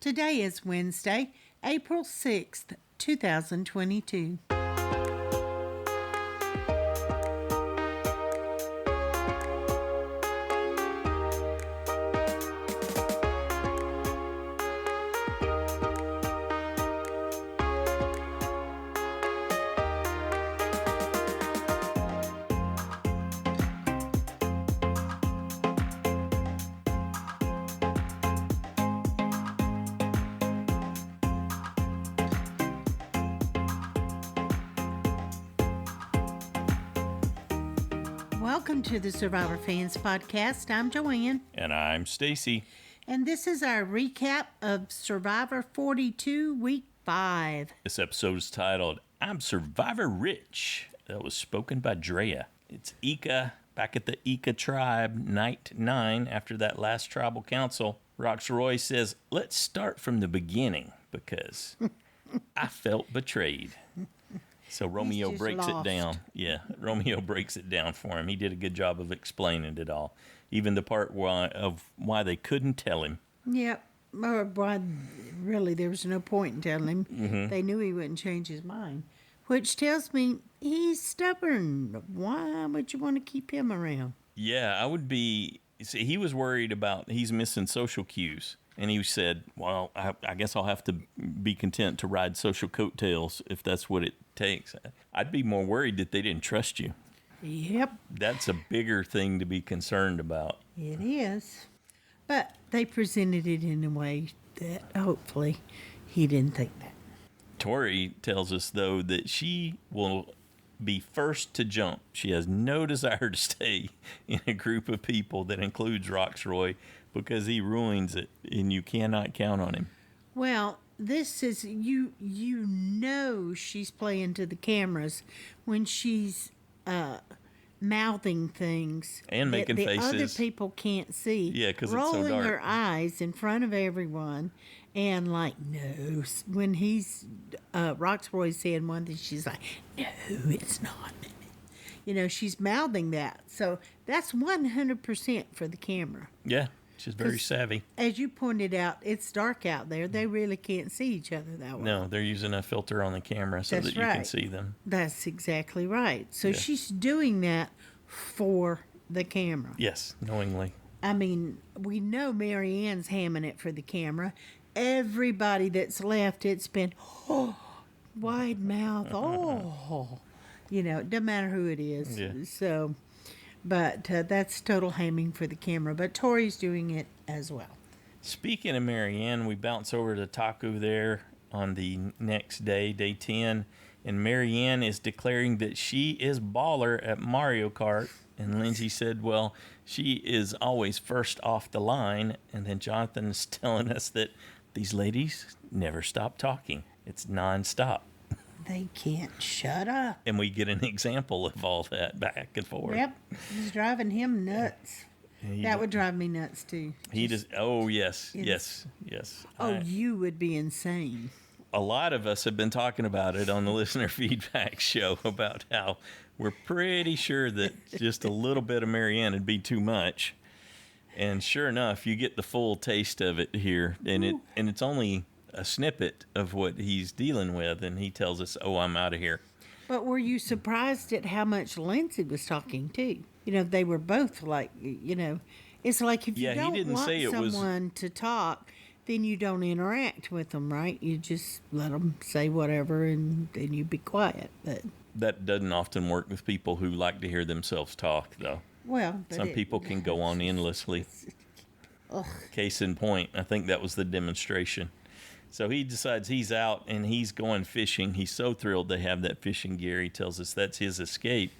Today is Wednesday, April 6th, 2022. Welcome to the Survivor Fans Podcast. I'm Joanne. And I'm Stacy. And this is our recap of Survivor 42, Week 5. This episode is titled, I'm Survivor Rich. That was spoken by Drea. It's Ika, back at the Ika tribe, night 9, after that last tribal council. Rocksroy says, let's start from the beginning, because I felt betrayed. So Romeo breaks it down. Yeah, Romeo breaks it down for him. He did a good job of explaining it all. Even the part why they couldn't tell him. Yep. Or why, really, there was no point in telling him. Mm-hmm. They knew he wouldn't change his mind. Which tells me he's stubborn. Why would you want to keep him around? Yeah, I would be... See, he was worried about he's missing social cues. And he said, well, I guess I'll have to be content to ride social coattails if that's what it takes. I'd be more worried that they didn't trust you. Yep. That's a bigger thing to be concerned about. It is. But they presented it in a way that hopefully he didn't think that. Tori tells us, though, that she will be first to jump. She has no desire to stay in a group of people that includes Rocksroy because he ruins it, and you cannot count on him. Well, this is, you know she's playing to the cameras when she's mouthing things. And making that faces. The other people can't see. Yeah, because it's so dark. Rolling her eyes in front of everyone. And like, no. When he's, Rocksroy saying one thing, she's like, no, it's not. You know, she's mouthing that. So that's 100% for the camera. Yeah. She's very savvy. As you pointed out, it's dark out there. They really can't see each other that way. No, they're using a filter on the camera so that you can see them. That's exactly right. So she's doing that for the camera. Yes, knowingly. I mean, we know Maryanne's hamming it for the camera. Everybody that's left, it's been, wide mouth, You know, it doesn't matter who it is. Yeah. So... But that's total hamming for the camera. But Tori's doing it as well. Speaking of Maryanne, we bounce over to Taku there on the next day, day 10. And Maryanne is declaring that she is baller at Mario Kart. And Lindsay said, well, she is always first off the line. And then Jonathan is telling us that these ladies never stop talking. It's nonstop. They can't shut up. And we get an example of all that back and forth. Yep. It's driving him nuts. That would drive me nuts, too. Yes. Oh, you would be insane. A lot of us have been talking about it on the listener feedback show about how we're pretty sure that just a little bit of Maryanne would be too much. And sure enough, you get the full taste of it here. And it's only a snippet of what he's dealing with, and he tells us, I'm out of here. But were you surprised at how much Lindsay was talking too? You know, they were both like, you know, it's like if you don't want someone to talk, then you don't interact with them, right? You just let them say whatever and then you be quiet. But that doesn't often work with people who like to hear themselves talk, though. Well, some people can go on endlessly. Case in point, I think that was the demonstration. So he decides he's out and he's going fishing. He's so thrilled to have that fishing gear. He tells us that's his escape.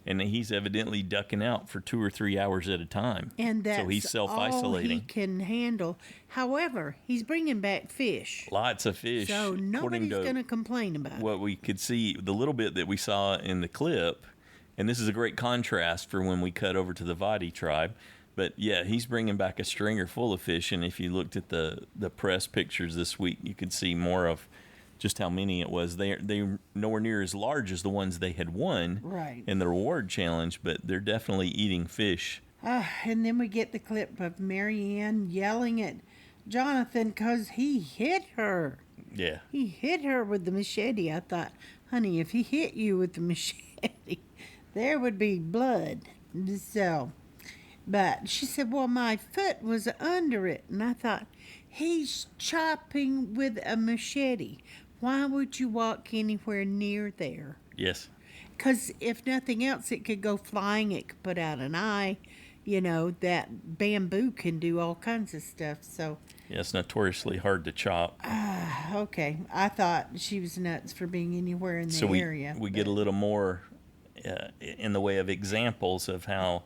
And he's evidently ducking out for 2 or 3 hours at a time. And that's so he's self-isolating. All he can handle. However, he's bringing back fish. Lots of fish. So nobody's going to complain about it. What we could see, the little bit that we saw in the clip, and this is a great contrast for when we cut over to the Vati tribe. But yeah, he's bringing back a stringer full of fish, and if you looked at the press pictures this week, you could see more of just how many it was. They're nowhere near as large as the ones they had won in the reward challenge, but they're definitely eating fish. And then we get the clip of Maryanne yelling at Jonathan because he hit her. Yeah. He hit her with the machete. I thought, honey, if he hit you with the machete, there would be blood. So, but she said, well, my foot was under it. And I thought, he's chopping with a machete. Why would you walk anywhere near there? Yes. Because if nothing else, it could go flying. It could put out an eye. You know, that bamboo can do all kinds of stuff. So, yeah, it's notoriously hard to chop. Okay. I thought she was nuts for being anywhere in the area. We get a little more in the way of examples of how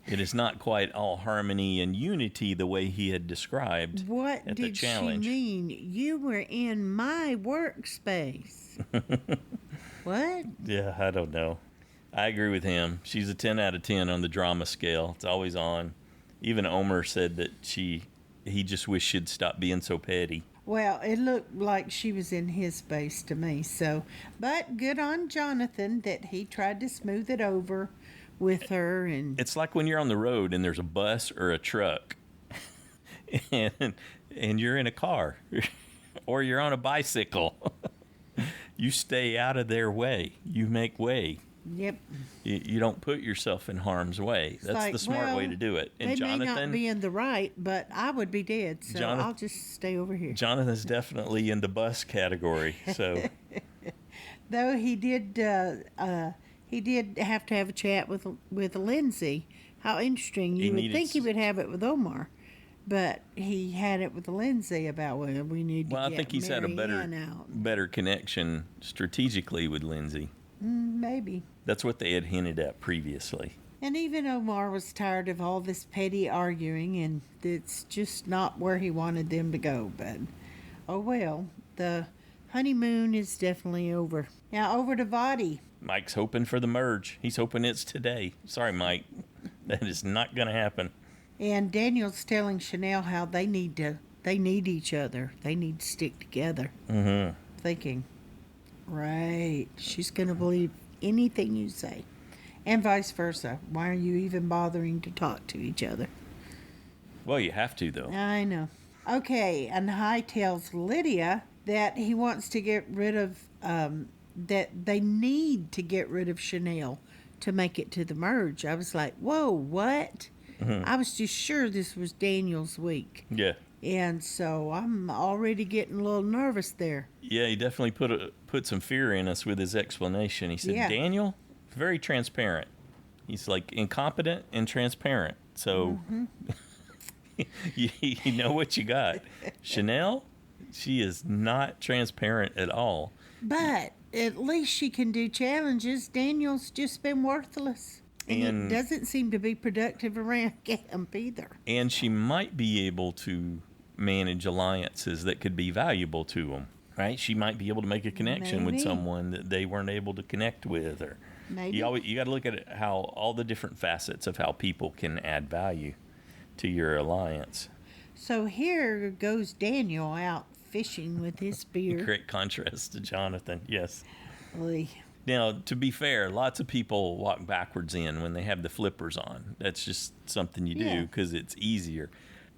it is not quite all harmony and unity the way he had described at the challenge. What did she mean? You were in my workspace. What? Yeah, I don't know. I agree with him. She's a 10 out of 10 on the drama scale. It's always on. Even Omar said that he just wished she'd stop being so petty. Well, it looked like she was in his space to me. So, but good on Jonathan that he tried to smooth it over with her. And it's like when you're on the road and there's a bus or a truck, and you're in a car, or you're on a bicycle. You stay out of their way. You make way. Yep. You don't put yourself in harm's way. That's like, the smart way to do it. And they Jonathan may not be in the right, but I would be dead, so I'll just stay over here. Jonathan's definitely in the bus category. So, though he did have to have a chat with Lindsay. How interesting! You would think he would have it with Omar, but he had it with Lindsay about we need to. Well, get I think he's Maryanne had a better connection strategically with Lindsay. Maybe. That's what they had hinted at previously. And even Omar was tired of all this petty arguing, and it's just not where he wanted them to go. But, oh well, the honeymoon is definitely over. Now, over to Vati. Mike's hoping for the merge. He's hoping it's today. Sorry, Mike. That is not going to happen. And Daniel's telling Chanelle how they need each other. They need to stick together. Mm-hmm. Thinking, right, she's going to believe anything you say. And vice versa. Why are you even bothering to talk to each other? Well, you have to, though. I know. Okay, and High tells Lydia that he wants to get rid of, that they need to get rid of Chanelle to make it to the merge. I was like, whoa, what? Mm-hmm. I was just sure this was Daniel's week. Yeah. And so I'm already getting a little nervous there. Yeah, he definitely put some fear in us with his explanation. He said, Daniel, very transparent. He's like incompetent and transparent. So you know what you got. Chanelle, she is not transparent at all. But at least she can do challenges. Daniel's just been worthless. And it doesn't seem to be productive around camp either. And she might be able to manage alliances that could be valuable to them, right? She might be able to make a connection with someone that they weren't able to connect with. Or maybe. You got to look at how all the different facets of how people can add value to your alliance. So here goes Daniel out fishing with his spear. Great contrast to Jonathan, yes. Oy. Now, to be fair, lots of people walk backwards in when they have the flippers on. That's just something you do because it's easier.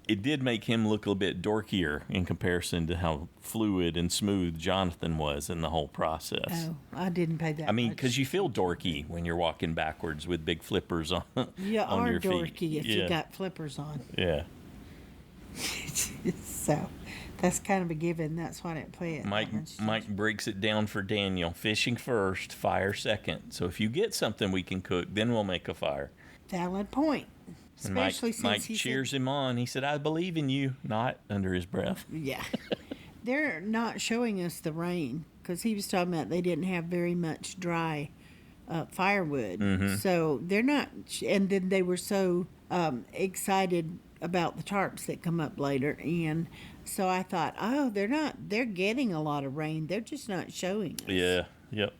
It did make him look a little bit dorkier in comparison to how fluid and smooth Jonathan was in the whole process. Oh, I didn't pay that. I mean, because you feel dorky when you're walking backwards with big flippers on, you on your feet. You are dorky if you got flippers on. Yeah. So that's kind of a given. That's why I didn't play it. Mike breaks it down for Daniel. Fishing first, fire second. So if you get something we can cook, then we'll make a fire. Valid point. Especially since Mike cheers him on. He said, I believe in you, not under his breath. Yeah. They're not showing us the rain because he was talking about they didn't have very much dry firewood. Mm-hmm. So they're not, and then they were so excited about the tarps that come up later. And so I thought, they're getting a lot of rain. They're just not showing us. Yeah, yep.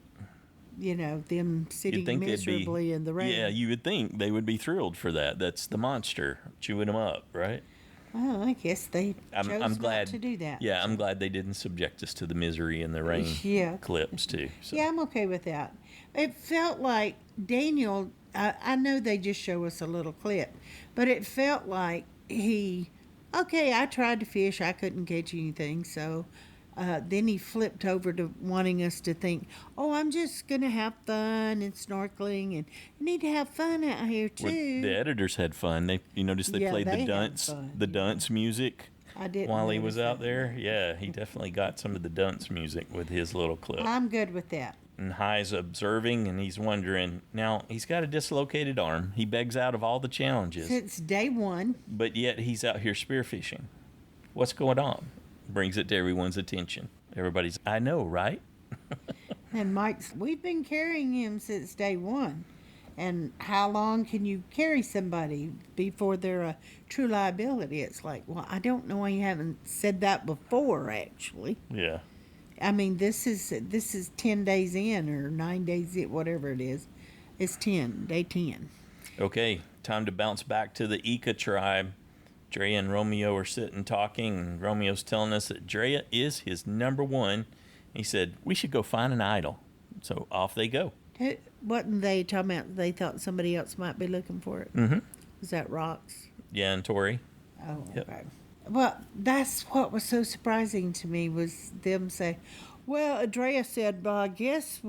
You know, them sitting miserably in the rain. Yeah, you would think they would be thrilled for that. That's the monster chewing them up, right? Well, I guess they chose not to do that. Yeah, I'm glad they didn't subject us to the misery in the rain clips, too. So. Yeah, I'm okay with that. It felt like Daniel, I know they just show us a little clip, but it felt like he Okay, I tried to fish. I couldn't catch anything. So then he flipped over to wanting us to think, oh, I'm just going to have fun and snorkeling. And you need to have fun out here, too. The editors had fun. You noticed they played the dunce music I didn't while he was out that. there. Yeah, he definitely got some of the dunce music with his little clip. I'm good with that. And High's observing, and he's wondering. Now, he's got a dislocated arm. He begs out of all the challenges. Since day one. But yet he's out here spearfishing. What's going on? Brings it to everyone's attention. Everybody's, I know, right? And Mike's, we've been carrying him since day one. And how long can you carry somebody before they're a true liability? It's like, well, I don't know why you haven't said that before, actually. Yeah. I mean, this is 10 days in or 9 days in, whatever it is. It's day 10. Okay, time to bounce back to the Ika tribe. Drea and Romeo are sitting talking, and Romeo's telling us that Drea is his number one. He said, we should go find an idol. So off they go. Wasn't they talking about they thought somebody else might be looking for it? Mm-hmm. Was that Rocks? Yeah, and Tori. Oh, yep. Okay. Well, that's what was so surprising to me was them say, well, Drea said, well, I guess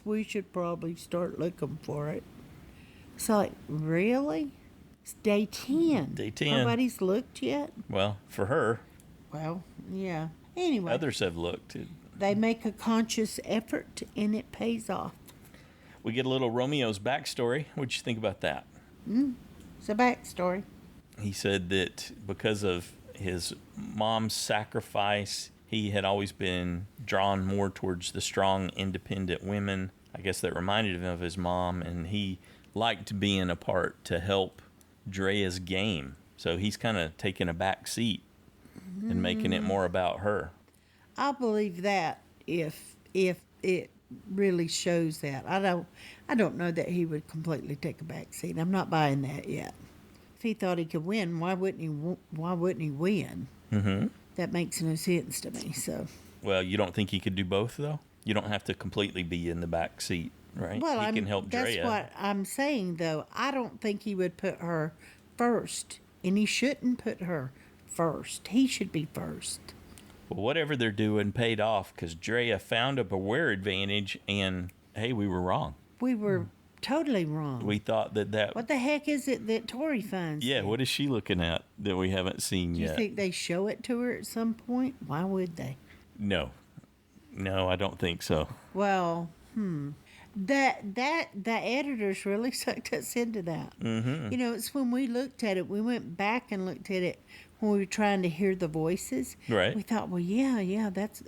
we should probably start looking for it. So, like, really? It's day 10. Day 10. Nobody's looked yet? Well, for her. Well, yeah. Anyway. Others have looked. They make a conscious effort, and it pays off. We get a little Romeo's backstory. What'd you think about that? It's a backstory. He said that because of his mom's sacrifice, he had always been drawn more towards the strong, independent women. I guess that reminded him of his mom, and he liked being a part to help Drea's game. So he's kind of taking a back seat and making it more about her. I'll believe that if it really shows that. I don't know that he would completely take a back seat. I'm not buying that yet. If he thought he could win, why wouldn't he win? Mm-hmm. That makes no sense to me. So. Well, you don't think he could do both, though? You don't have to completely be in the back seat, right? Well, he can help Drea. That's what I'm saying, though. I don't think he would put her first, and he shouldn't put her first. He should be first. Well, whatever they're doing paid off because Drea found a beware advantage, and hey, we were wrong. We were totally wrong. We thought that. What the heck is it that Tori finds? Yeah, what is she looking at that we haven't seen yet? Do you think they show it to her at some point? Why would they? No, I don't think so. Well, the editors really sucked us into that. Mm-hmm. You know, it's when we looked at it, we went back and looked at it when we were trying to hear the voices. Right. We thought, well, yeah,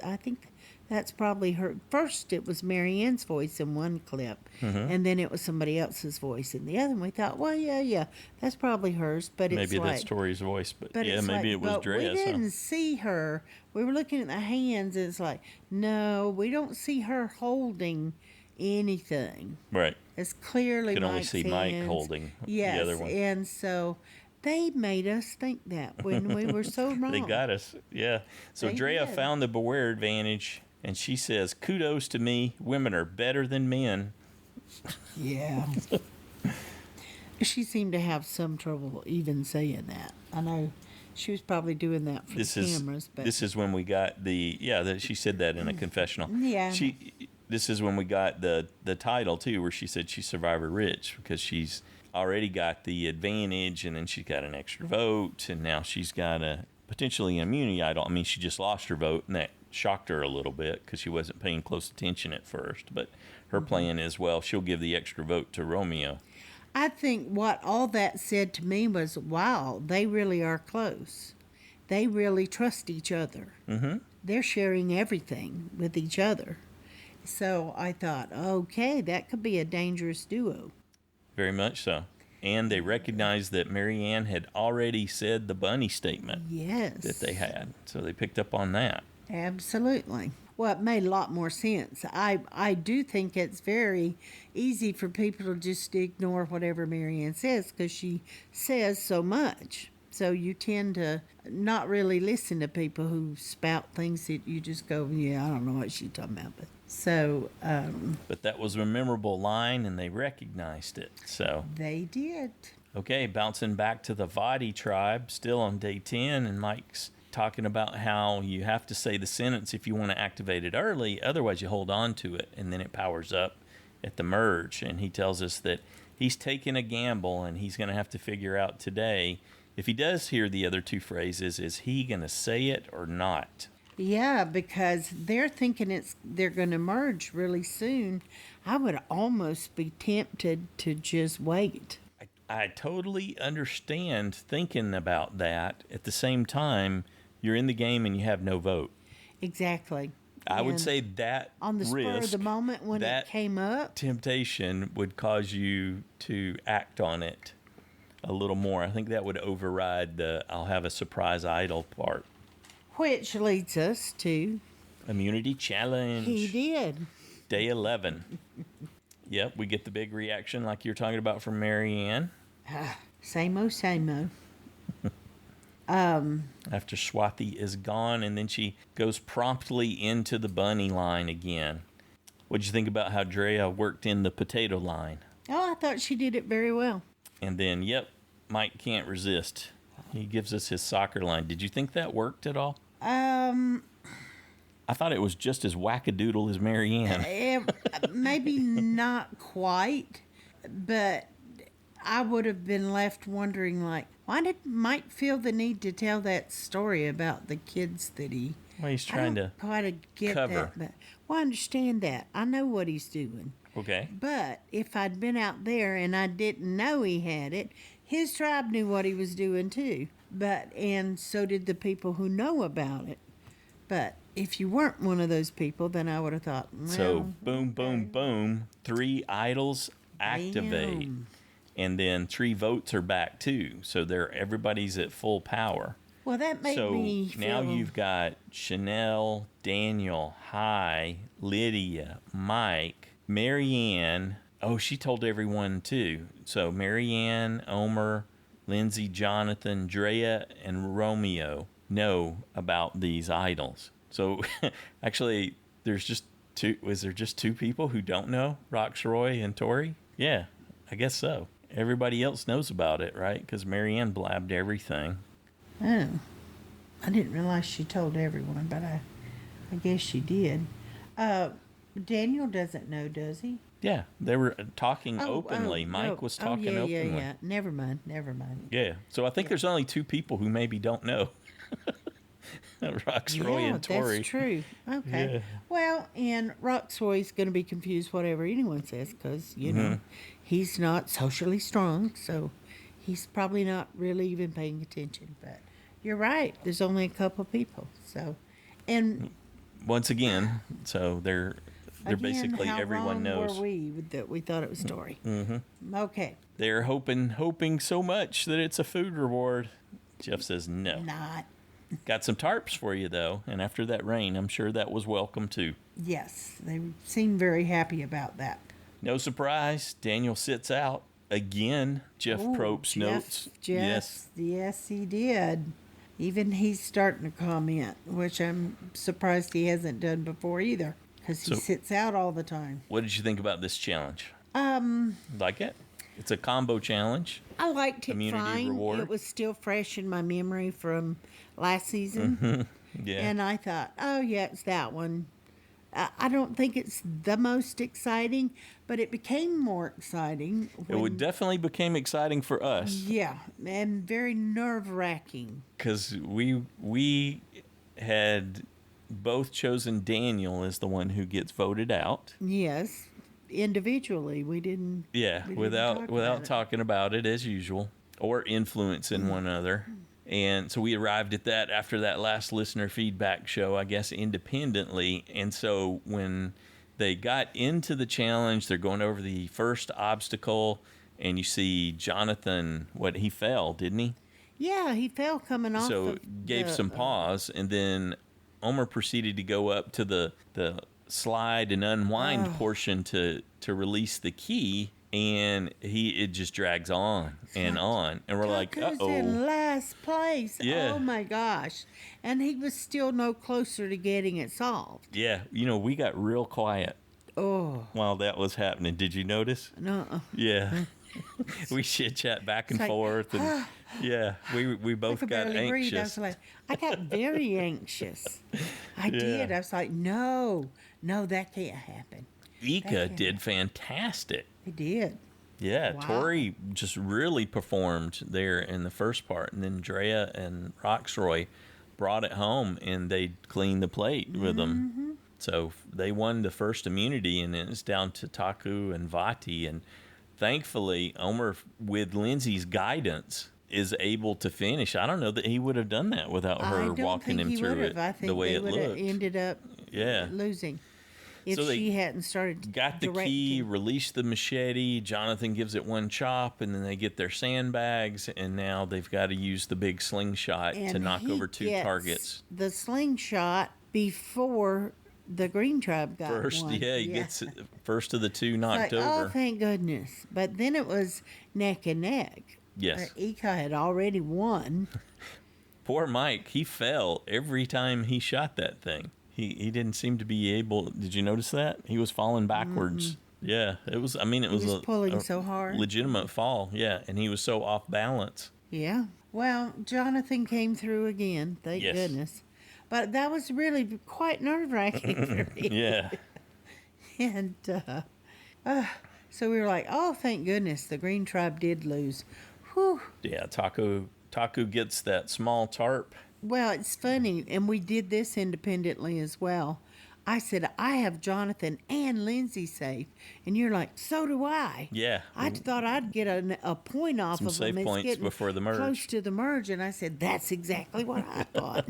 I think that's probably her. First, it was Maryanne's voice in one clip, and then it was somebody else's voice in the other. And we thought, well, yeah, that's probably hers. But it's maybe that's Tori's voice, but yeah, maybe it was Drea's. We didn't see her. We were looking at the hands, and it's like, no, we don't see her holding anything. Right. It's clearly you can only Mike's see hands. Mike holding the other one. And so they made us think that when we were so wrong. They got us, yeah. So Drea found the beware advantage, and she says, kudos to me. Women are better than men. Yeah. She seemed to have some trouble even saying that. I know she was probably doing that for the cameras. But this is when we got she said that in a confessional. Yeah. This is when we got the title, too, where she said she's Survivor Rich because she's already got the advantage, and then she's got an extra vote, and now she's got a potentially immunity idol. I mean, she just lost her vote, and that shocked her a little bit because she wasn't paying close attention at first. But her plan is, well, she'll give the extra vote to Romeo. I think what all that said to me was, wow, they really are close. They really trust each other. Mm-hmm. They're sharing everything with each other. So I thought, okay, that could be a dangerous duo. Very much so. And they recognized that Maryanne had already said the bunny statement. Yes. That they had. So they picked up on that. Absolutely. Well, it made a lot more sense. I do think it's very easy for people to just ignore whatever Maryanne says because she says so much. So you tend to not really listen to people who spout things that you just go, yeah, I don't know what she's talking about. But that was a memorable line, and they recognized it. So they did. Okay, bouncing back to the Vati tribe, still on day 10, and Mike's talking about how you have to say the sentence if you want to activate it early, otherwise you hold on to it, and then it powers up at the merge. And he tells us that he's taking a gamble, and he's going to have to figure out today, if he does hear the other two phrases, is he going to say it or not? Yeah, because they're thinking they're going to merge really soon. I would almost be tempted to just wait. I totally understand thinking about that. At the same time, you're in the game and you have no vote. Exactly. I would say that on the spur of the moment when it came up, temptation would cause you to act on it a little more. I think that would override the I'll have a surprise idol part. Which leads us to Immunity Challenge. He did. Day 11. Yep, we get the big reaction like you're talking about from Maryanne. Same-o, same-o. After Swati is gone, and then she goes promptly into the bunny line again. What'd you think about how Drea worked in the potato line? Oh, I thought she did it very well. And then, Mike can't resist. He gives us his soccer line. Did you think that worked at all? I thought it was just as wackadoodle as Maryanne. Maybe not quite, but I would have been left wondering, like, why did Mike feel the need to tell that story about the kids that he's trying to quite get cover. That, I understand that. I know what he's doing. Okay. But if I'd been out there and I didn't know he had it, his tribe knew what he was doing too. And so did the people who know about it. But if you weren't one of those people, then I would have thought, well, so boom, boom, boom, 3 idols activate. Damn. And then 3 votes are back too. So everybody's at full power. Well, that made me feel... now you've got Chanelle, Daniel, Lydia, Mike, Maryanne. Oh, she told everyone too. So Maryanne, Omar, Lindsay, Jonathan, Drea, and Romeo know about these idols. So actually, there's just 2. Was there just 2 people who don't know? Rocksroy and Tori? Yeah, I guess so. Everybody else knows about it, right? Because Maryanne blabbed everything. Oh, I didn't realize she told everyone, but I guess she did. Daniel doesn't know, does he? Yeah, they were talking openly. Mike was talking openly. Yeah. Never mind. Yeah, so I think there's only 2 people who maybe don't know. Rocksroy and Tori. That's true. Okay. Yeah. Well, and Rocksroy's going to be confused whatever anyone says because, you know, he's not socially strong, so he's probably not really even paying attention. But you're right. There's only a couple people. So, and once again, so they're basically how everyone knows. Were we that we thought it was Tori? Mm-hmm. Okay. They're hoping so much that it's a food reward. Jeff says no. Not. Got some tarps for you, though, and after that rain, I'm sure that was welcome, too. Yes, they seem very happy about that. No surprise, Daniel sits out again. Jeff Probst notes. Yes, he did. Even he's starting to comment, which I'm surprised he hasn't done before either, because he sits out all the time. What did you think about this challenge? Like it? It's a combo challenge. I liked it fine. Reward. It was still fresh in my memory from last season. Yeah. And I thought, oh, yeah, it's that one. I don't think it's the most exciting, but it became more exciting. It definitely became exciting for us. Yeah, and very nerve-wracking. Because we had both chosen Daniel as the one who gets voted out. Yes. Individually, we didn't. Yeah, without talking about it as usual or influencing one another. And so we arrived at that after that last listener feedback show, I guess, independently. And so when they got into the challenge, they're going over the first obstacle, and you see Jonathan, he fell, didn't he? Yeah, he fell coming off. So gave some pause, and then Omar proceeded to go up to the slide and unwind portion to release the key, and it just drags on and on, and we're like, uh-oh, in last place. Yeah. Oh my gosh. And he was still no closer to getting it solved. Yeah, we got real quiet while that was happening. Did you notice? No. Yeah. We chit chat back and forth, and yeah, we both got anxious. I got very anxious. I did. I was like, no, that can't happen. Ika did fantastic. He did. Yeah, wow. Tori just really performed there in the first part, and then Drea and Rocksroy brought it home, and they cleaned the plate with them. So they won the first immunity, and then it's down to Taku and Vati, and thankfully Omar, with Lindsay's guidance, is able to finish. I don't know that he would have done that without her walking him through it the way it looked. I think they would have ended up losing. If she hadn't started got the key, released the machete, Jonathan gives it one chop, and then they get their sandbags, and now they've got to use the big slingshot to knock over 2 targets. The slingshot before the Green Tribe got first, one. He gets it first of the 2 knocked over. Oh, thank goodness. But then it was neck and neck. Yes. Ika had already won. Poor Mike, he fell every time he shot that thing. He didn't seem to be able. Did you notice that? He was falling backwards. Yeah, it was. I mean, it was pulling so hard. Legitimate fall. Yeah, and he was so off balance. Yeah. Well, Jonathan came through again. Thank goodness. But that was really quite nerve-wracking for me. Yeah. And so we were like, oh, thank goodness, the Green Tribe did lose. Whew. Yeah, Taku gets that small tarp. Well, it's funny, and we did this independently as well. I said, I have Jonathan and Lindsay safe. And you're like, so do I. Yeah. I thought I'd get a point off of them. Some safe points before the merge. Close to the merge, and I said, that's exactly what I thought.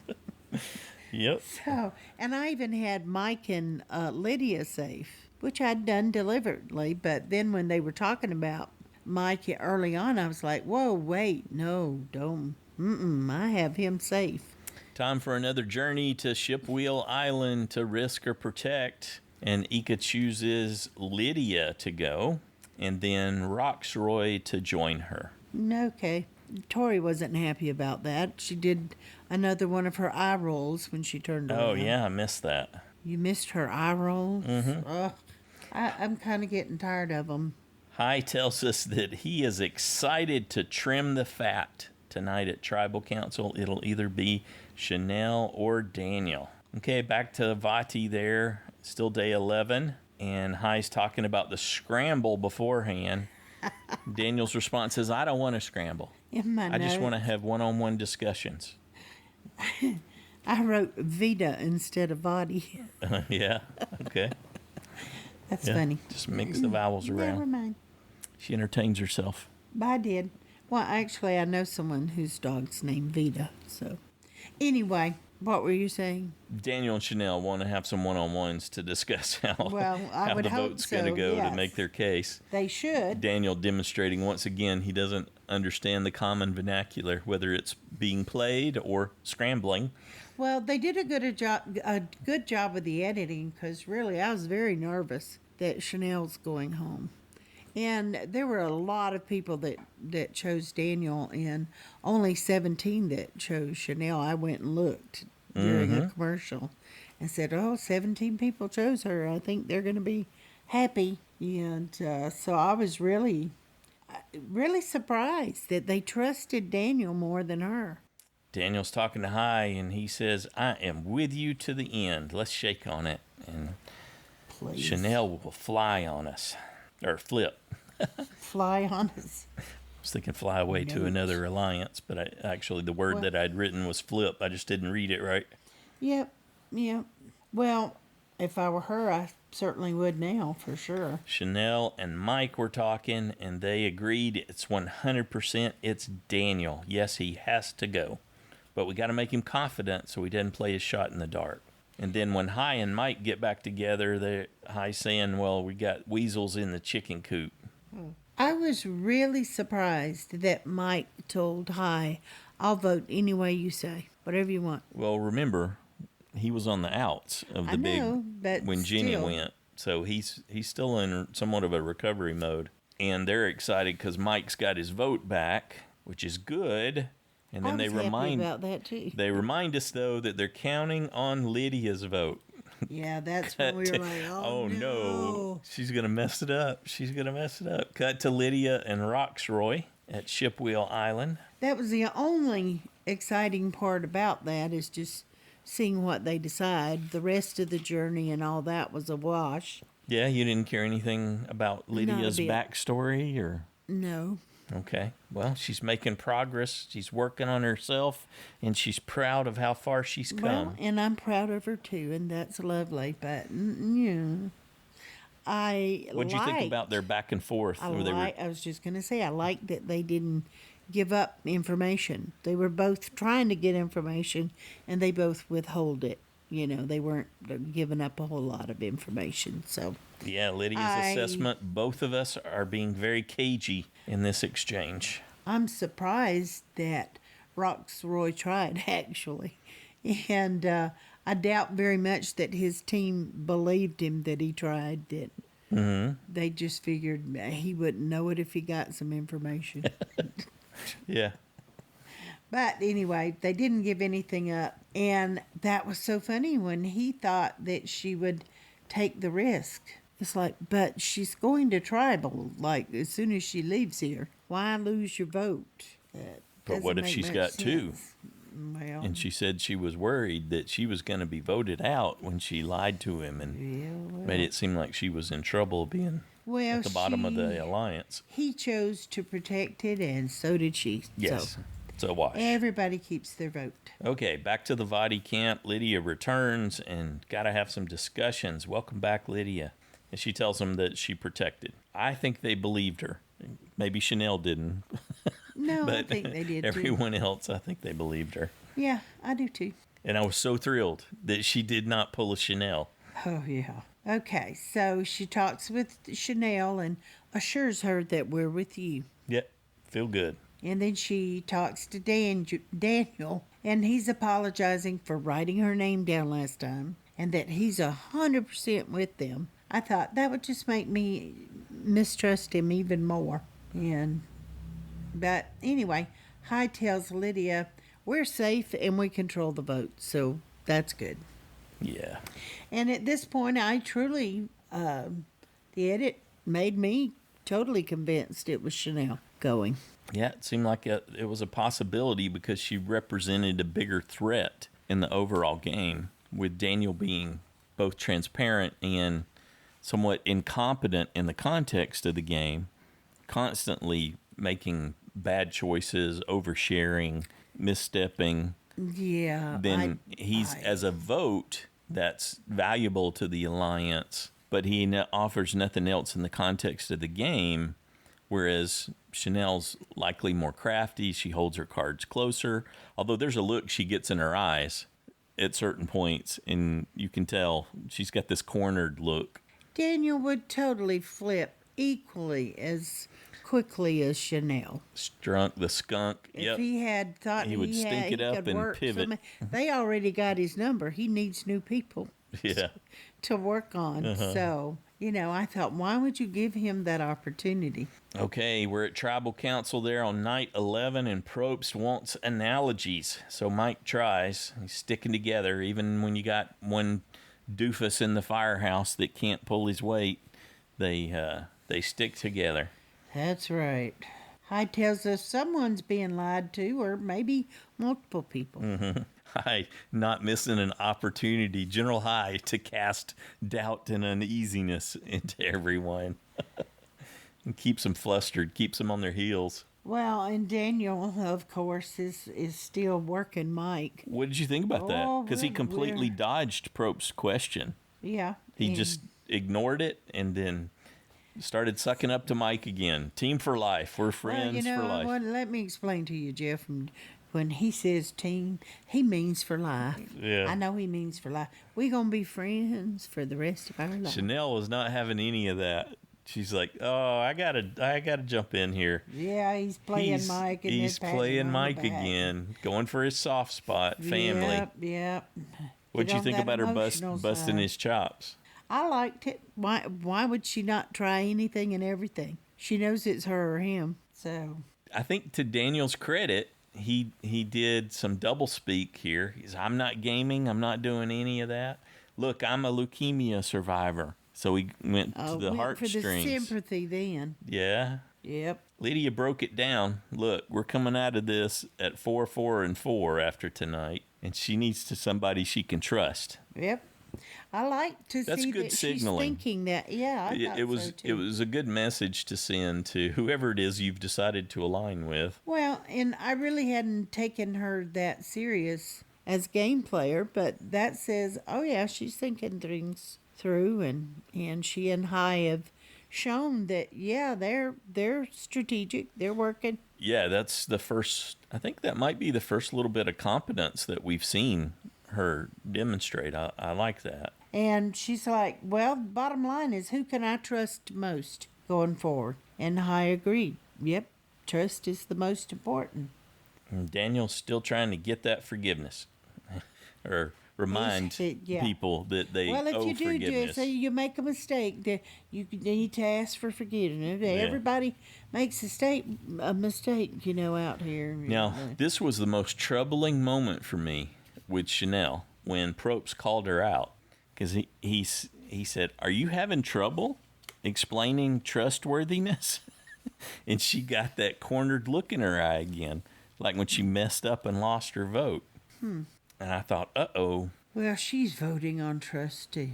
Yep. So, and I even had Mike and Lydia safe, which I'd done deliberately. But then when they were talking about Mike early on, I was like, whoa, wait, no, don't. I have him safe. Time for another journey to Shipwheel Island to risk or protect. And Ika chooses Lydia to go, and then Rocksroy to join her. Okay. Tori wasn't happy about that. She did another one of her eye rolls when she turned around. Oh, yeah, I missed that. You missed her eye rolls? Mm-hmm. I'm kind of getting tired of them. High tells us that he is excited to trim the fat. Tonight at Tribal Council, it'll either be Chanelle or Daniel. Okay, back to Vati there. Still day 11. And High's talking about the scramble beforehand. Daniel's response is, I don't want to scramble. I just want to have one-on-one discussions. I wrote Vita instead of Vati. Yeah, okay. That's funny. Just mix the vowels around. Never mind. She entertains herself. I did. Well, actually, I know someone whose dog's named Vita. So, anyway, what were you saying? Daniel and Chanelle want to have some one-on-ones to discuss how the vote's going to go to make their case. They should. Daniel demonstrating once again he doesn't understand the common vernacular, whether it's being played or scrambling. Well, they did a good job with the editing, because really I was very nervous that Chanelle's going home. And there were a lot of people that chose Daniel, and only 17 that chose Chanelle. I went and looked during a commercial and said, 17 people chose her. I think they're going to be happy. And so I was really surprised that they trusted Daniel more than her. Daniel's talking to High, and he says, I am with you to the end. Let's shake on it. And please. Chanelle will fly on us. Or flip. Fly on us. I was thinking fly away to another alliance, but actually the word that I'd written was flip. I just didn't read it right. Yep. Well, if I were her, I certainly would now, for sure. Chanelle and Mike were talking, and they agreed it's 100% it's Daniel. Yes, he has to go. But we got to make him confident so he doesn't play his shot in the dark. And then when High and Mike get back together, High saying, well, we got weasels in the chicken coop. I was really surprised that Mike told High, I'll vote any way you say, whatever you want. Well, remember, he was on the outs of the when Jenny went. So he's still in somewhat of a recovery mode. And they're excited because Mike's got his vote back, which is good. And then I was happy about that too. They remind us, though, that they're counting on Lydia's vote. Yeah, that's when we were like, oh no. She's going to mess it up. Cut to Lydia and Rocksroy at Shipwheel Island. That was the only exciting part about that, is just seeing what they decide. The rest of the journey and all that was a wash. Yeah, you didn't care anything about Lydia's backstory, or? No. Okay. Well, she's making progress. She's working on herself, and she's proud of how far she's come. Well, and I'm proud of her too, and that's lovely. But What'd you think about their back and forth? I was just going to say, I like that they didn't give up information. They were both trying to get information, and they both withhold it. They weren't giving up a whole lot of information. So yeah, Lydia's assessment, both of us are being very cagey in this exchange. I'm surprised that Rocksroy tried, actually. And I doubt very much that his team believed him that he tried. That they just figured he wouldn't know it if he got some information. Yeah. But anyway, they didn't give anything up. And that was so funny when he thought that she would take the risk. It's like, but she's going to tribal, like, as soon as she leaves here. Why lose your vote? But what if she's got two? Well, and she said she was worried that she was going to be voted out when she lied to him and made it seem like she was in trouble being at the bottom of the alliance. He chose to protect it, and so did she. Yes. So wash. Everybody keeps their vote. Okay, back to the Vati camp. Lydia returns and got to have some discussions. Welcome back, Lydia. And she tells them that she protected. I think they believed her. Maybe Chanelle didn't. No, but I think they did everyone else, I think they believed her. Yeah, I do too. And I was so thrilled that she did not pull a Chanelle. Oh, yeah. Okay, so she talks with Chanelle and assures her that we're with you. Yep, feel good. And then she talks to Daniel, and he's apologizing for writing her name down last time, and that he's 100% with them. I thought that would just make me mistrust him even more. But anyway, Hyde tells Lydia, we're safe and we control the vote, so that's good. Yeah. And at this point, I truly, the edit made me totally convinced it was Chanelle going. Yeah, it seemed like it was a possibility because she represented a bigger threat in the overall game, with Daniel being both transparent and somewhat incompetent in the context of the game, constantly making bad choices, oversharing, misstepping. Yeah. Then as a vote that's valuable to the alliance, but he offers nothing else in the context of the game. Whereas Chanelle's likely more crafty. She holds her cards closer. Although there's a look she gets in her eyes at certain points, and you can tell she's got this cornered look. Daniel would totally flip equally as quickly as Chanelle. The skunk. If he had thought he would stink it up and pivot. They already got his number. He needs new people. Yeah. To work on. So, I thought, why would you give him that opportunity? Okay, we're at Tribal Council there on night 11, and Probst wants analogies. So Mike tries. He's sticking together, even when you got one doofus in the firehouse that can't pull his weight. They stick together. That's right. Hyde tells us someone's being lied to, or maybe multiple people. Mm-hmm. Hyde not missing an opportunity, General Hyde, to cast doubt and uneasiness into everyone. And keeps them flustered, keeps them on their heels. Well, and Daniel, of course, is still working Mike. What did you think about that? Because he completely dodged Probst's question. Yeah. He just ignored it and then started sucking up to Mike again. Team for life. We're friends for life. Well, let me explain to you, Jeff. When he says team, he means for life. Yeah. I know he means for life. We're going to be friends for the rest of our life. Chanelle was not having any of that. She's like, oh, I gotta jump in here. Yeah, he's playing Mike. And he's playing Mike again, going for his soft spot, family. Yep. What'd you think about her busting his chops? I liked it. Why would she not try anything and everything? She knows it's her or him. So I think, to Daniel's credit, he did some double speak here. I'm not gaming. I'm not doing any of that. look, I'm a leukemia survivor. So he went to the heartstrings. For the sympathy then. Yeah. Yep. Lydia broke it down. Look, we're coming out of this at 4-4-4 after tonight, and she needs somebody she can trust. Yep. I like to see good that signaling. She's thinking that. Yeah, I thought so too. It was a good message to send to whoever it is you've decided to align with. Well, and I really hadn't taken her that serious as game player, but that says, oh yeah, she's thinking things through, and she and Hai have shown that they're strategic, they're working. Yeah, that's the first. I think that might be the first little bit of competence that we've seen her demonstrate. I like that. And she's like, well, bottom line is, who can I trust most going forward? And Hai agreed. Yep, trust is the most important. And Daniel's still trying to get that forgiveness, or remind people that they owe forgiveness. Well, if you do so you make a mistake, you need to ask for forgiveness. Everybody makes a mistake, out here. Now, this was the most troubling moment for me with Chanelle when Probst called her out, because he said, "Are you having trouble explaining trustworthiness?" And she got that cornered look in her eye again, like when she messed up and lost her vote. And I thought, uh-oh. Well, she's voting on trust too.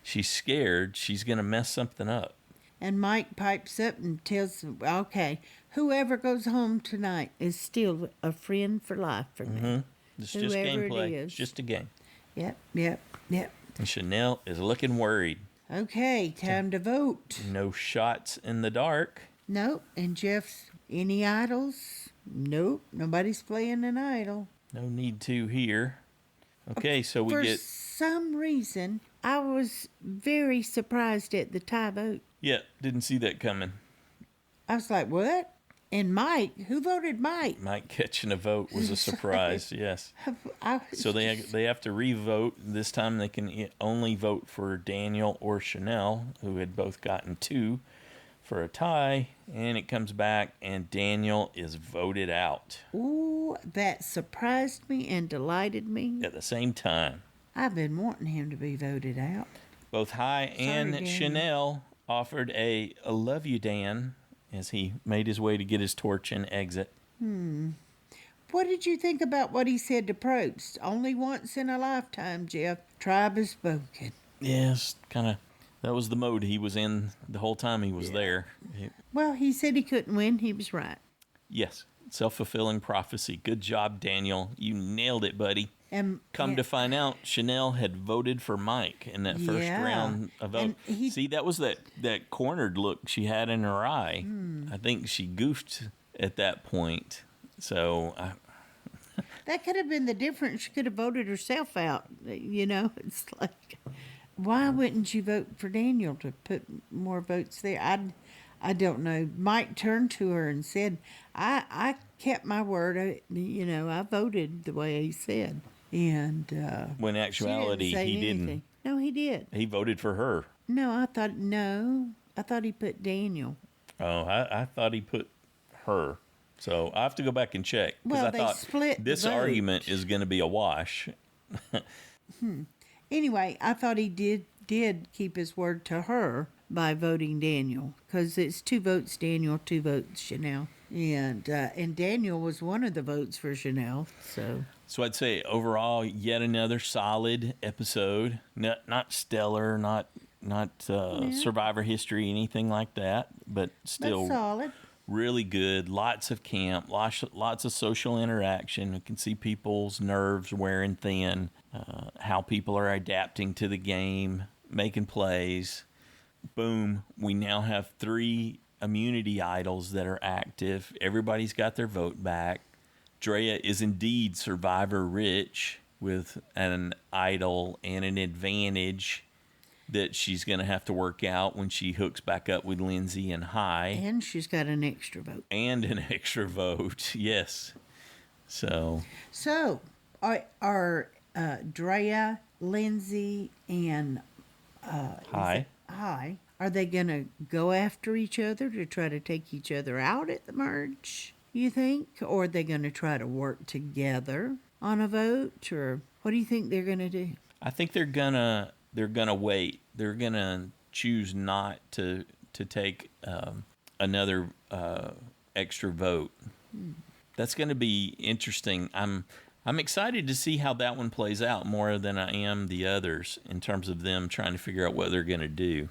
She's scared she's going to mess something up. And Mike pipes up and tells them, okay, whoever goes home tonight is still a friend for life for me. It's just gameplay. It's just a game. Yep. And Chanelle is looking worried. Okay, time to vote. No shots in the dark. Nope. And Jeff's, any idols? Nope. Nobody's playing an idol. No need to here. Okay, so we get... For some reason, I was very surprised at the tie vote. Yeah, didn't see that coming. I was like, what? And Mike, who voted Mike? Mike catching a vote was a surprise, yes. So they have to re-vote. This time they can only vote for Daniel or Chanelle, who had both gotten 2 for a tie, and it comes back, and Daniel is voted out. Ooh, that surprised me and delighted me. At the same time. I've been wanting him to be voted out. Both Hai and Chanelle offered a love you, Dan, as he made his way to get his torch and exit. What did you think about what he said to Probst? Only once in a lifetime, Jeff. Tribe has spoken. Yes, kind of. That was the mode he was in the whole time he was there. Well, he said he couldn't win. He was right. Yes. Self-fulfilling prophecy. Good job, Daniel. You nailed it, buddy. Come to find out, Chanelle had voted for Mike in that first round of vote. See, that was that cornered look she had in her eye. I think she goofed at that point. So... that could have been the difference. She could have voted herself out. It's like... Why wouldn't you vote for Daniel to put more votes there? I don't know. Mike turned to her and said, I kept my word. I voted the way he said. And when in actuality, he didn't. No, he did. He voted for her. No, I thought he put Daniel. Oh, I thought he put her. So I have to go back and check. Well, I thought this argument is going to be a wash. Anyway, I thought he did keep his word to her by voting Daniel, because it's 2 votes Daniel, 2 votes Chanelle, and Daniel was one of the votes for Chanelle. So I'd say overall, yet another solid episode. Not stellar, not Survivor history, anything like that, but still solid. Really good. Lots of camp, lots of social interaction. You can see people's nerves wearing thin. How people are adapting to the game, making plays. Boom, we now have 3 immunity idols that are active. Everybody's got their vote back. Drea is indeed survivor rich with an idol and an advantage that she's going to have to work out when she hooks back up with Lindsay and Hai. And she's got an extra vote. Yes. So are Drea, Lindsay, and Hai, are they going to go after each other to try to take each other out at the merge, you think? Or are they going to try to work together on a vote? Or what do you think they're going to do? I think they're going to they're going to wait. They're going to choose not to take another extra vote. That's going to be interesting. I'm excited to see how that one plays out more than I am the others in terms of them trying to figure out what they're going to do.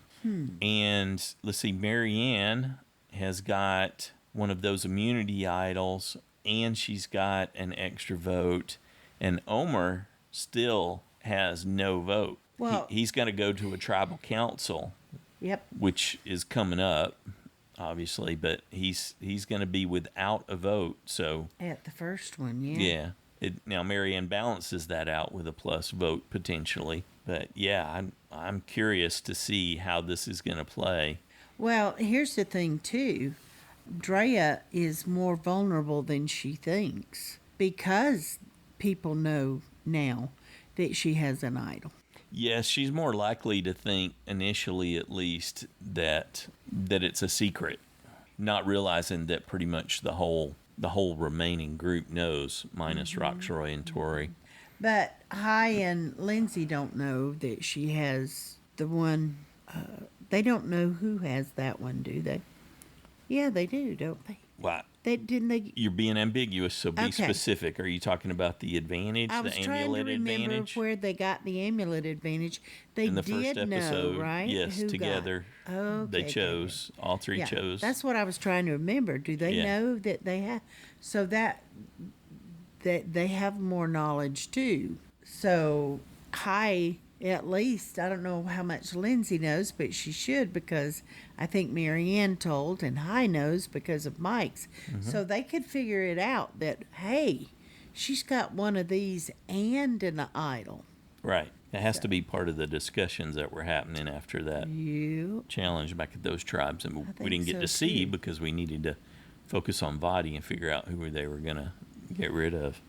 And let's see, Maryanne has got one of those immunity idols, and she's got an extra vote. And Omar still has no vote. Well, he's going to go to a tribal council, which is coming up, obviously, but he's going to be without a vote. So at the first one, yeah. Now Maryanne balances that out with a plus vote potentially, but yeah, I'm curious to see how this is going to play. Well, here's the thing too, Drea is more vulnerable than she thinks because people know now that she has an idol. Yes, she's more likely to think initially, at least, that it's a secret, not realizing that pretty much the whole remaining group knows, minus Rocksroy and Tori. But Hi and Lindsay don't know that she has the one. They don't know who has that one, do they? Yeah, they do, don't they? What? Didn't they? You're being ambiguous, so be specific. Are you talking about the advantage, the amulet advantage? I was trying to remember where they got the amulet advantage. They in the first episode, know, right? Yes, who together. They chose. All three chose. That's what I was trying to remember. Do they know that they have? So that they have more knowledge too. So Hi, at least, I don't know how much Lindsay knows, but she should, because I think Maryanne told, and Hi knows because of Mike's. So they could figure it out that, hey, she's got one of these and an idol. Right. It has to be part of the discussions that were happening after that challenge back at those tribes. And we didn't get to see because we needed to focus on Vati and figure out who they were going to get rid of.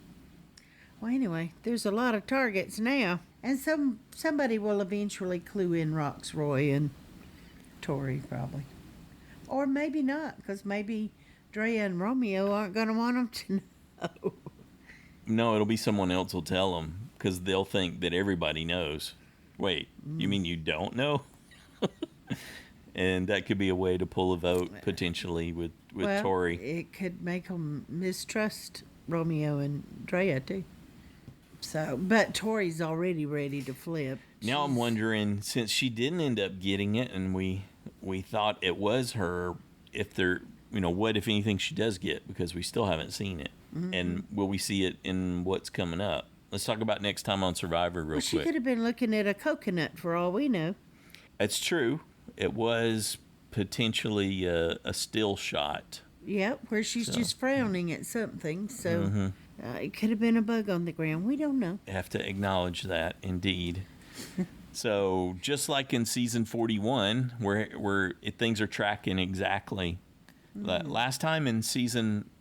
Well, anyway, there's a lot of targets now. And somebody will eventually clue in Rocksroy and Tori, probably. Or maybe not, because maybe Drea and Romeo aren't going to want them to know. No, it'll be someone else will tell them, because they'll think that everybody knows. Wait, you mean you don't know? And that could be a way to pull a vote, potentially, with Tori. It could make them mistrust Romeo and Drea, too. So, but Tori's already ready to flip. Now I'm wondering, since she didn't end up getting it, and we thought it was her, if there, what if anything she does get, because we still haven't seen it, and will we see it in what's coming up? Let's talk about next time on Survivor real quick. She could have been looking at a coconut for all we know. That's true. It was potentially a still shot. Yep, where she's just frowning at something. So it could have been a bug on the ground. We don't know. Have to acknowledge that, indeed. So just like in season 41, where things are tracking exactly. Last time in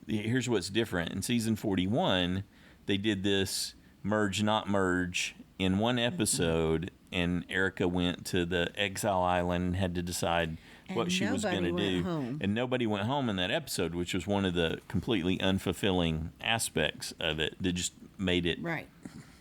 here's what's different. In season 41, they did this merge, not merge in one episode, and Erica went to the exile island and had to decide what she was going to do. Home. And nobody went home in that episode, which was one of the completely unfulfilling aspects of it that just made it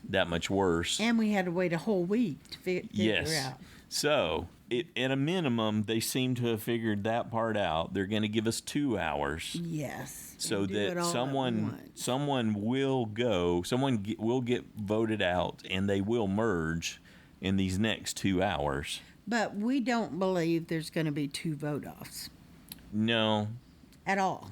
that much worse. And we had to wait a whole week to figure out. So, at a minimum, they seem to have figured that part out. They're going to give us 2 hours. Yes. So that someone will will get voted out, and they will merge in these next 2 hours. But we don't believe there's going to be 2 vote-offs. No. At all.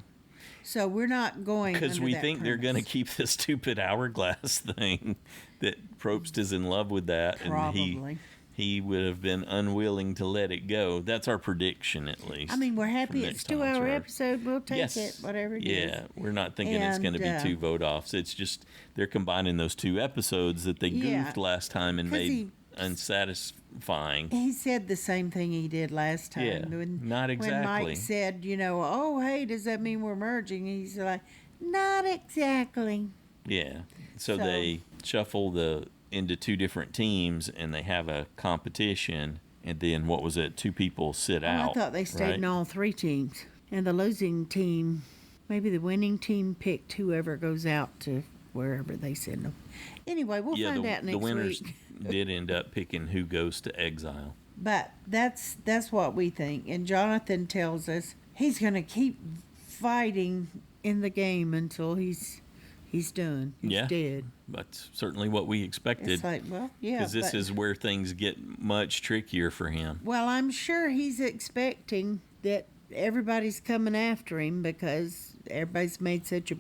So we're not going because we think they're going to keep this stupid hourglass thing that Probst is in love with that. Probably. And he would have been unwilling to let it go. That's our prediction, at least. I mean, we're happy it's 2-hour episode. We'll take it, whatever it is. Yeah, we're not thinking it's going to be 2 vote-offs. It's just they're combining those 2 episodes that they goofed last time and made unsatisfying. He said the same thing he did last time. Yeah, not exactly. When Mike said, oh, hey, does that mean we're merging? He's like, not exactly. Yeah, so they shuffle into 2 different teams, and they have a competition, and then, 2 people sit out. I thought they stayed in all 3 teams. And the losing team, maybe the winning team picked whoever goes out to wherever they send them. Anyway, we'll find out next week. did end up picking who goes to exile. But that's what we think. And Jonathan tells us he's going to keep fighting in the game until he's done. He's dead. That's certainly what we expected. It's like, well, yeah. Because this is where things get much trickier for him. Well, I'm sure he's expecting that everybody's coming after him because everybody's made such a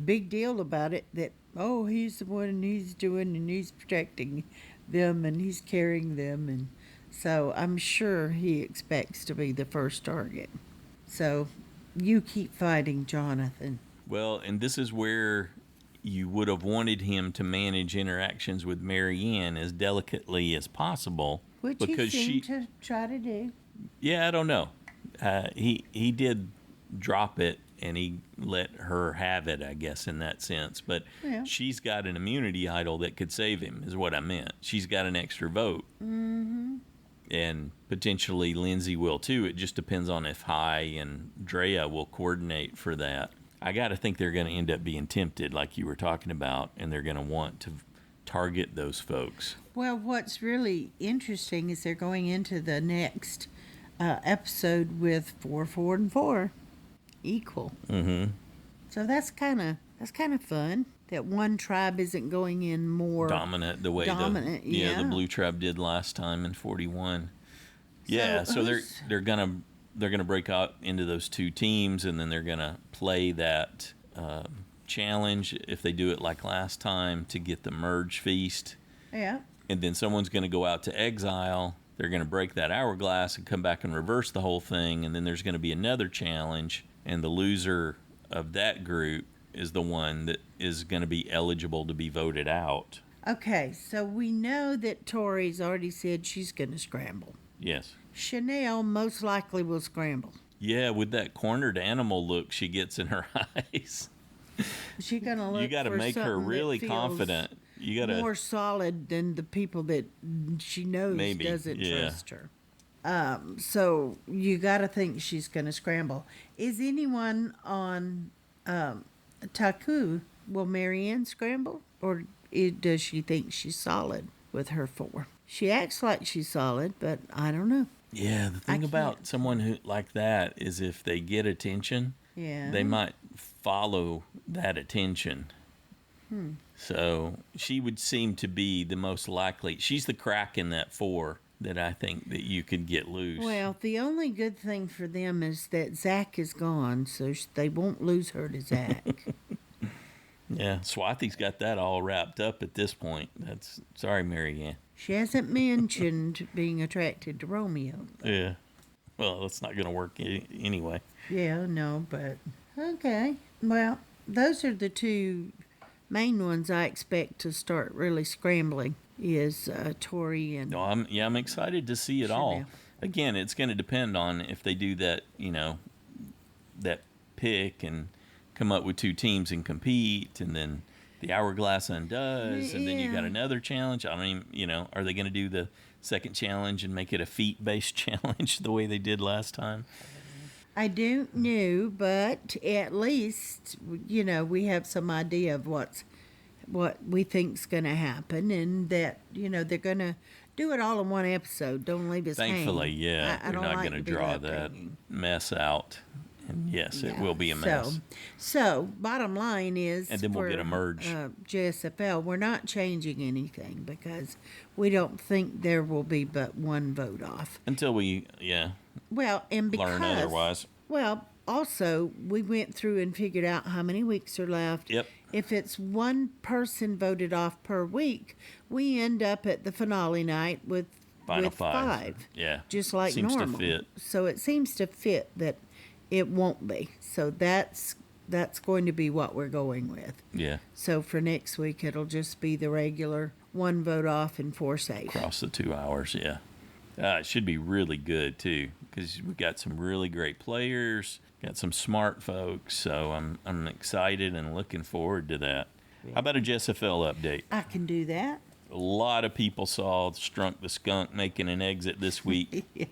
big deal about it that, oh, he's the one and he's doing and he's protecting them and he's carrying them. And so I'm sure he expects to be the first target. So you keep fighting, Jonathan. Well, and this is where you would have wanted him to manage interactions with Maryanne as delicately as possible. Which he seemed to try to do. Yeah, I don't know. He did drop it, and he let her have it, I guess, in that sense. But she's got an immunity idol that could save him, is what I meant. She's got an extra vote. Mm-hmm. And potentially Lindsay will, too. It just depends on if Hai and Drea will coordinate for that. I got to think they're going to end up being tempted, like you were talking about, and they're going to want to target those folks. Well, what's really interesting is they're going into the next episode with 4, 4, and 4 equal. Mm-hmm. So that's kind of fun. That one tribe isn't going in more dominant the way the blue tribe did last time in 41. So they're gonna break out into those two teams, and then they're gonna play that challenge if they do it like last time to get the merge feast. Yeah. And then someone's gonna go out to exile. They're gonna break that hourglass and come back and reverse the whole thing, and then there's gonna be another challenge, and the loser of that group is the one that is going to be eligible to be voted out. Okay, so we know that Tori's already said she's going to scramble. Yes. Chanelle most likely will scramble. Yeah, with that cornered animal look she gets in her eyes. She's going to look You got to make her really confident. You got to more solid than the people that she knows doesn't trust her. So you got to think she's going to scramble. Is anyone on Taku, will Maryanne scramble? Or does she think she's solid with her 4? She acts like she's solid, but I don't know. Yeah, the thing about someone who like that is if they get attention, they might follow that attention. So she would seem to be the most likely. She's the crack in that 4 that I think that you could get loose. Well, the only good thing for them is that Zach is gone, so they won't lose her to Zach. Yeah, Swathi's got that all wrapped up at this point. Sorry, Maryanne. She hasn't mentioned being attracted to Romeo. Yeah. Well, that's not going to work anyway. Yeah, no, but okay. Well, those are the 2 main ones I expect to start really scrambling. Is Tori and... No, I'm excited to see it all. Again, it's going to depend on if they do that, that pick and come up with 2 teams and compete, and then the hourglass undoes, and then you got another challenge. I don't even, are they going to do the second challenge and make it a feet-based challenge the way they did last time? I don't know, but at least, we have some idea of what we think's going to happen, and that they're going to do it all in one episode. Don't leave us Thankfully, hanging. yeah, you're not going to draw that mess out. And yes, it will be a mess. So bottom line is, and then we'll get a merge. JSFL, we're not changing anything because we don't think there will be but one vote off until we, and because, learn otherwise. Well, also we went through and figured out how many weeks are left. Yep. If it's one person voted off per week, we end up at the finale night with Final 5. Yeah. Just like seems normal. To fit. So it seems to fit that it won't be. So that's going to be what we're going with. Yeah. So for next week, it'll just be the regular 1 vote off and 4 safe. Across the 2 hours, yeah. It should be really good, too, because we've got some really great players, got some smart folks, so I'm excited and looking forward to that. Yeah. How about a JSFL update? I can do that. A lot of people saw Strunk the Skunk making an exit this week. Yeah.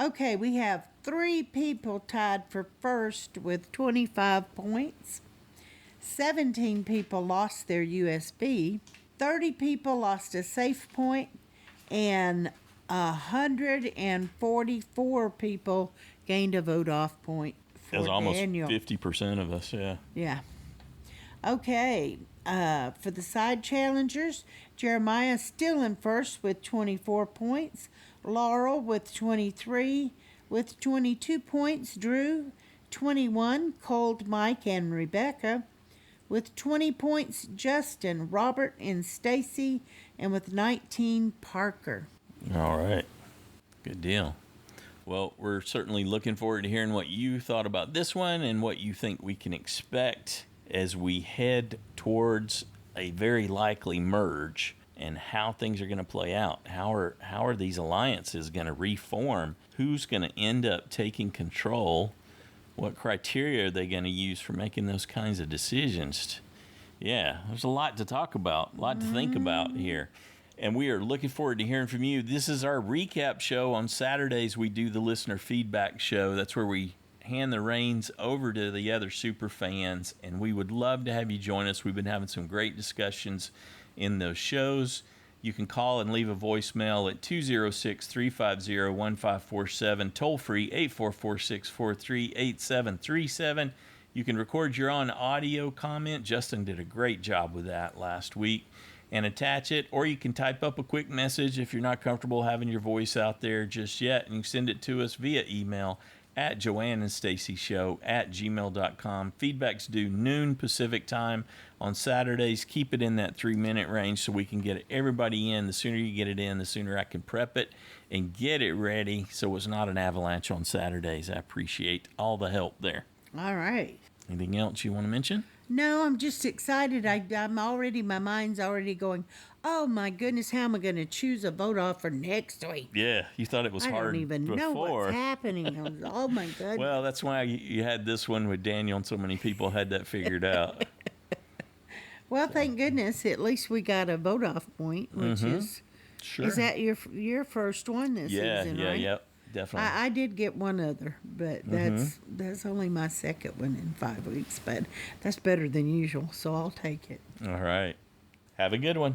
Okay, we have 3 people tied for first with 25 points. 17 people lost their USB. 30 people lost a safe point, and 144 people gained a vote off point for That's almost Daniel. 50% of us, yeah. Yeah. Okay. For the side challengers, Jeremiah still in first with 24 points. Laurel with 23. With 22 points, Drew. 21, Colt, Mike, and Rebecca. With 20 points, Justin, Robert, and Stacy. And with 19, Parker. All right. Good deal. Well, we're certainly looking forward to hearing what you thought about this one and what you think we can expect as we head towards a very likely merge and how things are going to play out. How are these alliances going to reform? Who's going to end up taking control? What criteria are they going to use for making those kinds of decisions? Yeah, there's a lot to talk about, a lot to think about here. And we are looking forward to hearing from you. This is our recap show. On Saturdays, we do the listener feedback show. That's where we hand the reins over to the other super fans, and we would love to have you join us. We've been having some great discussions in those shows. You can call and leave a voicemail at 206-350-1547, toll free 844-643-8737. You can record your own audio comment. Justin did a great job with that last week, and attach it, or you can type up a quick message if you're not comfortable having your voice out there just yet, and you can send it to us via email at joanneandstacyshow@gmail.com. Feedback's due noon Pacific time on Saturdays. Keep it in that 3-minute range so we can get everybody in. The sooner you get it in, the sooner I can prep it and get it ready so it's not an avalanche on Saturdays. I appreciate all the help there. All right. Anything else you want to mention? No, I'm just excited. My mind's already going, oh my goodness, how am I going to choose a vote off for next week? Yeah, you thought it was hard before. I don't even know what's happening. Oh my goodness. Well, that's why you had this one with Daniel and so many people had that figured out. Well, thank goodness. At least we got a vote off point, which is... Sure. Is that your first one this season, right? Yep. Definitely. I did get one other, but that's only my second one in 5 weeks. But that's better than usual, so I'll take it. All right. Have a good one.